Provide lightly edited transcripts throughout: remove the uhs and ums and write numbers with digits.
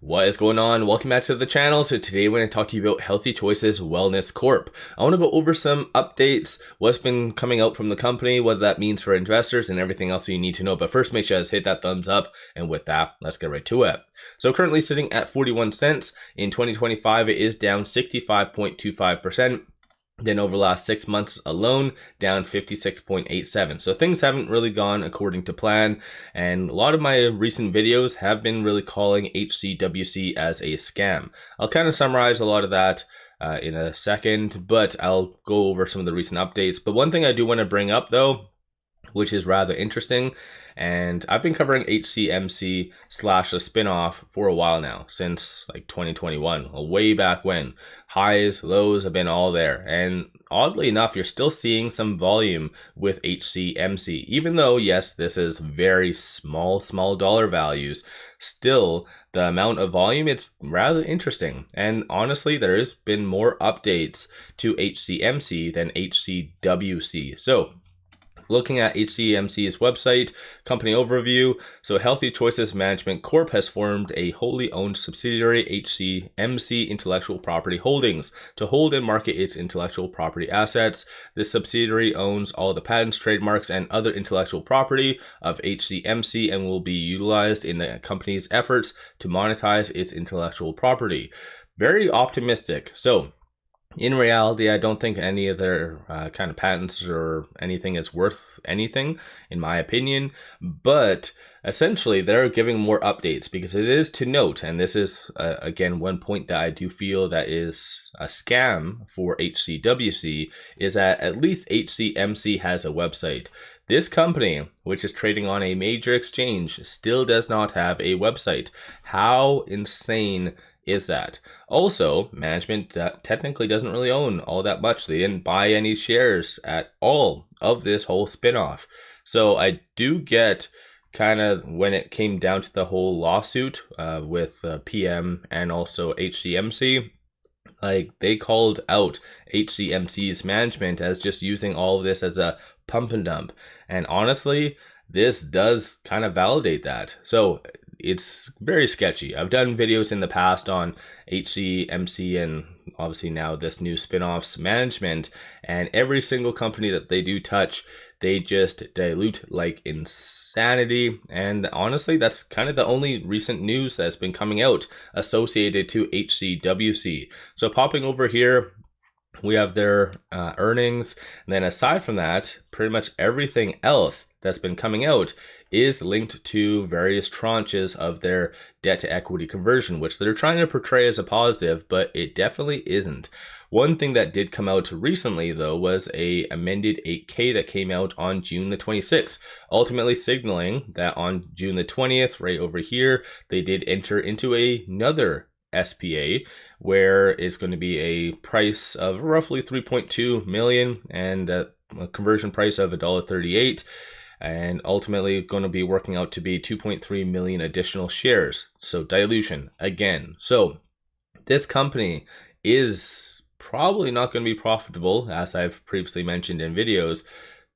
What is going on? Welcome back to the channel. So today we're going to talk to you about Healthy Choices Wellness Corp. I want to go over some updates, what's been coming out from the company, what that means for investors, and everything else you need to know. But first, make sure to hit that thumbs up. And with that, let's get right to it. So currently sitting at 41 cents. In 2025, it is down 65.25%. Then over the last 6 months alone, down 56.87. So things haven't really gone according to plan. And a lot of my recent videos have been really calling HCWC as a scam. I'll kind of summarize a lot of that in a second, but I'll go over some of the recent updates. But one thing I do want to bring up though, which is rather interesting, and I've been covering HCMC / a spinoff for a while now, since like 2021, way back when. Highs, lows have been all there, and oddly enough, you're still seeing some volume with HCMC, even though yes, this is very small dollar values. Still, the amount of volume, it's rather interesting, and honestly, there has been more updates to HCMC than HCWC. So looking at HCMC's website, company overview. So Healthy Choices Management Corp has formed a wholly owned subsidiary, HCMC Intellectual Property Holdings, to hold and market its intellectual property assets. This subsidiary owns all the patents, trademarks, and other intellectual property of HCMC and will be utilized in the company's efforts to monetize its intellectual property. Very optimistic. So in reality, I don't think any of their kind of patents or anything is worth anything, in my opinion. But essentially, they're giving more updates because it is to note, and this is, again, one point that I do feel that is a scam for HCWC, is that at least HCMC has a website. This company, which is trading on a major exchange, still does not have a website. How insane is that? Also, management technically doesn't really own all that much. They didn't buy any shares at all of this whole spinoff. So I do get kind of when it came down to the whole lawsuit with PM and also HCMC, like they called out HCMC's management as just using all of this as a pump and dump. And honestly, this does kind of validate that. So it's very sketchy. I've done videos in the past on HCMC and obviously now this new spinoff's management, and every single company that they do touch, they just dilute like insanity. And honestly, that's kind of the only recent news that's been coming out associated to HCWC. So popping over here, we have their earnings, and then aside from that, pretty much everything else that's been coming out is linked to various tranches of their debt to equity conversion, which they're trying to portray as a positive, but it definitely isn't. One thing that did come out recently though was a amended 8K that came out on June the 26th, ultimately signaling that on June the 20th, right over here, they did enter into another SPA where it's going to be a price of roughly 3.2 million and a conversion price of $1.38, and ultimately going to be working out to be 2.3 million additional shares. So dilution again. So this company is probably not going to be profitable, as I've previously mentioned in videos,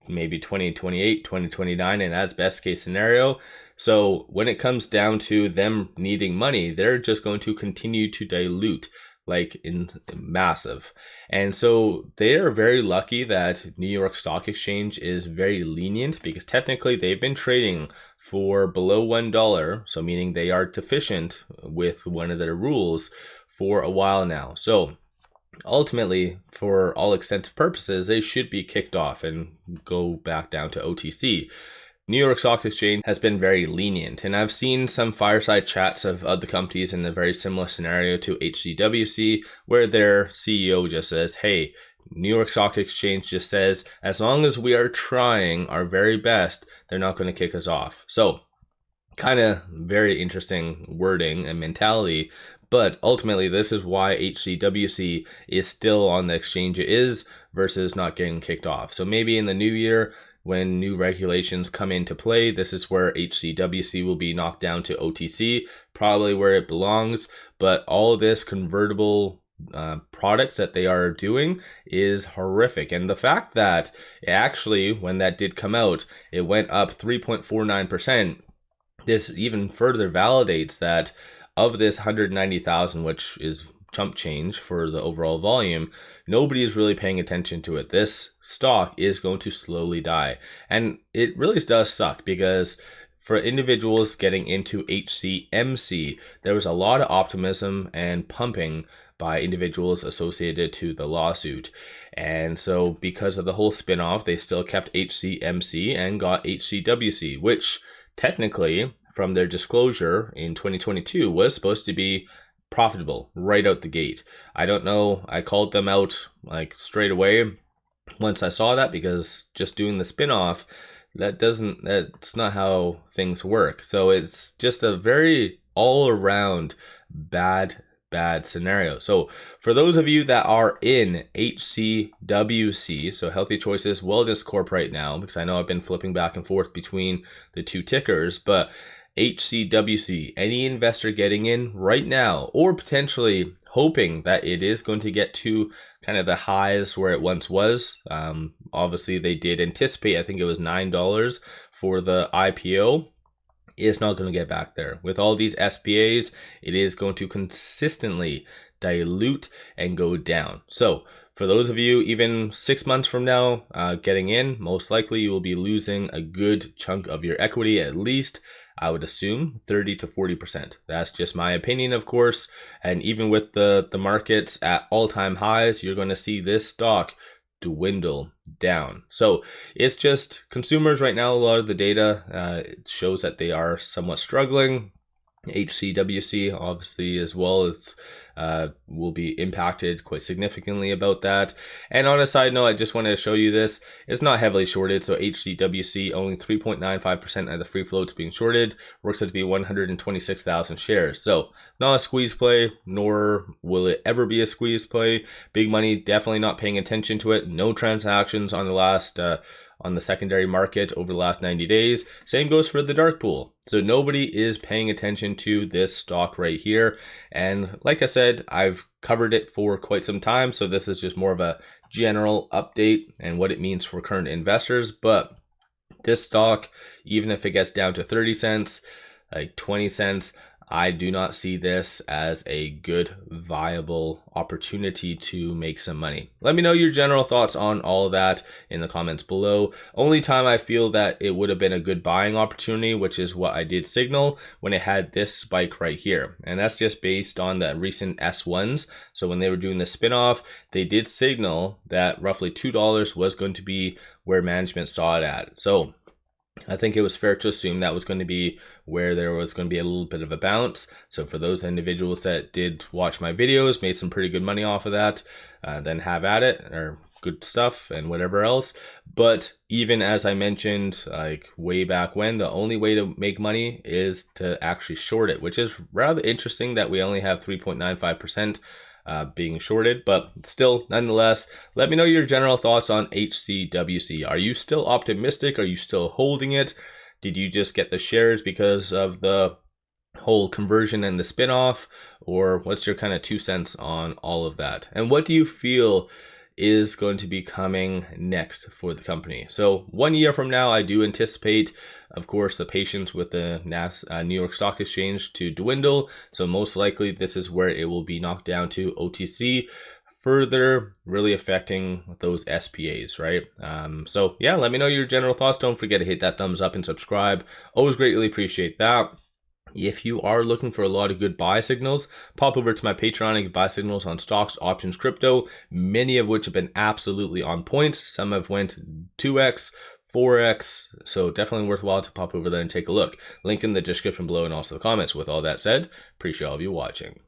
maybe 2028, 2029, and that's best case scenario. So when it comes down to them needing money, they're just going to continue to dilute like in massive. And so they are very lucky that New York Stock Exchange is very lenient, because technically they've been trading for below $1, so meaning they are deficient with one of their rules for a while now. So ultimately, for all extensive purposes, they should be kicked off and go back down to OTC. New York Stock Exchange has been very lenient, and I've seen some fireside chats of other companies in a very similar scenario to HCWC, where their CEO just says, hey, New York Stock Exchange just says, as long as we are trying our very best, they're not going to kick us off. So kind of very interesting wording and mentality. But ultimately, this is why HCWC is still on the exchange it is versus not getting kicked off. So maybe in the new year, when new regulations come into play, this is where HCWC will be knocked down to OTC, probably where it belongs. But all of this convertible products that they are doing is horrific. And the fact that actually, when that did come out, it went up 3.49%, this even further validates that of this 190,000, which is chump change for the overall volume, nobody is really paying attention to it. This stock is going to slowly die. And it really does suck because for individuals getting into HCMC, there was a lot of optimism and pumping by individuals associated to the lawsuit. And so because of the whole spinoff, they still kept HCMC and got HCWC, which technically from their disclosure in 2022 was supposed to be profitable right out the gate. I don't know, I called them out like straight away once I saw that, because just doing the spinoff, that's not how things work. So it's just a very all around bad scenario. So for those of you that are in HCWC, so Healthy Choices Wellness Corp right now, because I know I've been flipping back and forth between the two tickers, but HCWC, any investor getting in right now or potentially hoping that it is going to get to kind of the highs where it once was. Obviously they did anticipate, I think it was $9 for the IPO. Is not going to get back there. With all these SPAs, it is going to consistently dilute and go down. So for those of you even 6 months from now getting in, most likely you will be losing a good chunk of your equity, at least I would assume 30 to 40%. That's just my opinion, of course. And even with the markets at all-time highs, you're going to see this stock dwindle down. So it's just consumers right now. A lot of the data it shows that they are somewhat struggling. HCWC obviously as well as will be impacted quite significantly about that. And on a side note, I just want to show you this. It's not heavily shorted, so HCWC only 3.95% of the free float's being shorted, works out to be 126,000 shares. So not a squeeze play, nor will it ever be a squeeze play. Big money definitely not paying attention to it. No transactions on the last on the secondary market over the last 90 days. Same goes for the dark pool. So nobody is paying attention to this stock right here. And like I said, I've covered it for quite some time. So this is just more of a general update and what it means for current investors. But this stock, even if it gets down to 30 cents, like 20 cents, I do not see this as a good, viable opportunity to make some money. Let me know your general thoughts on all of that in the comments below. Only time I feel that it would have been a good buying opportunity, which is what I did signal when it had this spike right here. And that's just based on the recent S1s. So when they were doing the spinoff, they did signal that roughly $2 was going to be where management saw it at. So I think it was fair to assume that was going to be where there was going to be a little bit of a bounce. So for those individuals that did watch my videos, made some pretty good money off of that, then have at it, or good stuff and whatever else. But even as I mentioned, like way back when, the only way to make money is to actually short it, which is rather interesting that we only have 3.95% being shorted, but still, nonetheless, let me know your general thoughts on HCWC. Are you still optimistic? Are you still holding it? Did you just get the shares because of the whole conversion and the spinoff? Or what's your kind of 2 cents on all of that? And what do you feel is going to be coming next for the company? So 1 year from now, I do anticipate, of course, the patience with the New York Stock Exchange to dwindle. So most likely this is where it will be knocked down to OTC, further really affecting those SPAs, right? So yeah, let me know your general thoughts. Don't forget to hit that thumbs up and subscribe. Always greatly appreciate that. If you are looking for a lot of good buy signals, pop over to my Patreon and get buy signals on stocks, options, crypto, many of which have been absolutely on point. Some have went 2x, 4x, so definitely worthwhile to pop over there and take a look. Link in the description below and also the comments. With all that said, appreciate all of you watching.